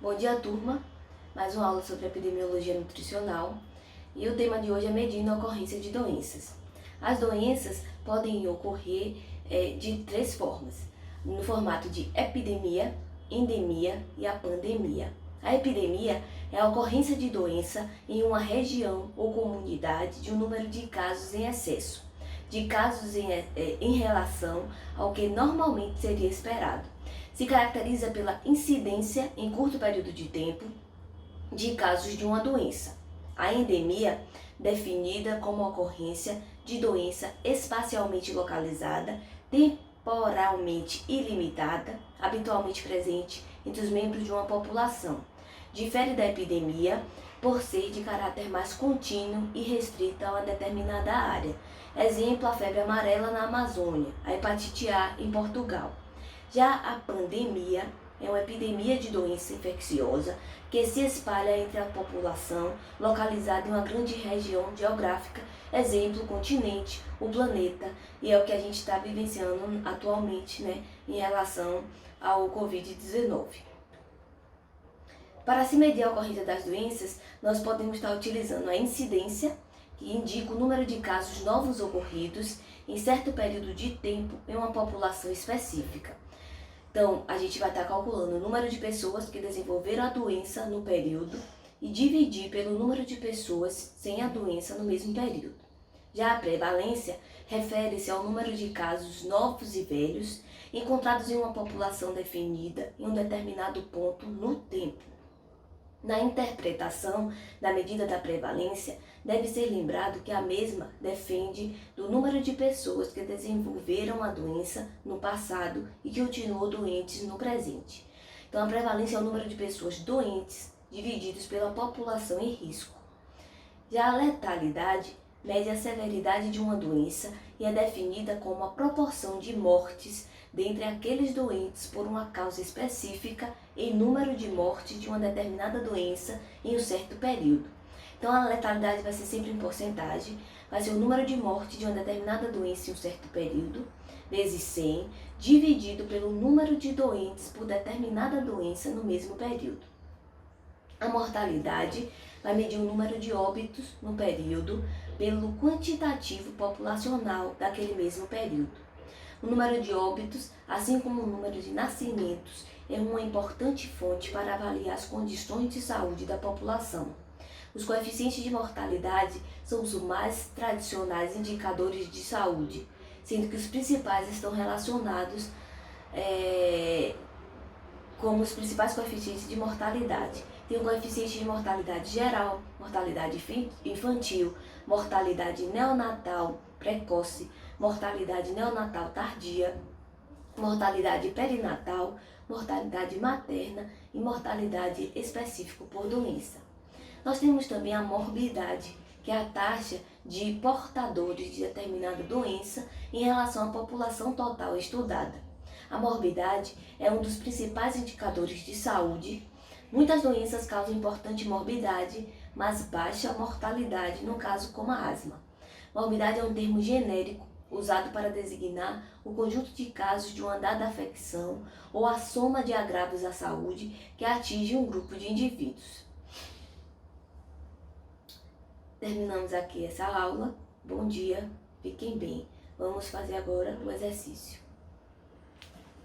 Bom dia, turma. Mais uma aula sobre epidemiologia nutricional. E o tema de hoje é medindo a ocorrência de doenças. As doenças podem ocorrer de três formas: no formato de epidemia, endemia e a pandemia. A epidemia é a ocorrência de doença em uma região ou comunidade de um número de casos em excesso, de casos em relação ao que normalmente seria esperado. Se caracteriza pela incidência em curto período de tempo de casos de uma doença. A endemia, definida como ocorrência de doença espacialmente localizada, temporalmente ilimitada, habitualmente presente entre os membros de uma população. Difere da epidemia por ser de caráter mais contínuo e restrita a uma determinada área. Exemplo, a febre amarela na Amazônia, a hepatite A em Portugal. Já a pandemia é uma epidemia de doença infecciosa que se espalha entre a população localizada em uma grande região geográfica, exemplo, o continente, o planeta, e é o que a gente está vivenciando atualmente, em relação ao Covid-19. Para se medir a ocorrência das doenças, nós podemos estar utilizando a incidência, que indica o número de casos novos ocorridos em certo período de tempo em uma população específica. Então, a gente vai estar calculando o número de pessoas que desenvolveram a doença no período e dividir pelo número de pessoas sem a doença no mesmo período. Já a prevalência refere-se ao número de casos novos e velhos encontrados em uma população definida em um determinado ponto no tempo. Na interpretação da medida da prevalência, deve ser lembrado que a mesma depende do número de pessoas que desenvolveram a doença no passado e que continuam doentes no presente. Então, a prevalência é o número de pessoas doentes divididos pela população em risco. Já a letalidade mede a severidade de uma doença e é definida como a proporção de mortes dentre aqueles doentes por uma causa específica em número de mortes de uma determinada doença em um certo período. Então, a letalidade vai ser sempre em porcentagem, vai ser o número de mortes de uma determinada doença em um certo período, vezes 100, dividido pelo número de doentes por determinada doença no mesmo período. A mortalidade vai medir o número de óbitos no período pelo quantitativo populacional daquele mesmo período. O número de óbitos, assim como o número de nascimentos, é uma importante fonte para avaliar as condições de saúde da população. Os coeficientes de mortalidade são os mais tradicionais indicadores de saúde, sendo que os principais estão relacionados como os principais coeficientes de mortalidade. Tem o coeficiente de mortalidade geral, mortalidade infantil, mortalidade neonatal precoce, mortalidade neonatal tardia, mortalidade perinatal, mortalidade materna e mortalidade específica por doença. Nós temos também a morbidade, que é a taxa de portadores de determinada doença em relação à população total estudada. A morbidade é um dos principais indicadores de saúde. Muitas doenças causam importante morbidade, mas baixa mortalidade, no caso como a asma. Morbidade é um termo genérico usado para designar o conjunto de casos de uma dada afecção ou a soma de agravos à saúde que atinge um grupo de indivíduos. Terminamos aqui essa aula. Bom dia, fiquem bem. Vamos fazer agora o exercício.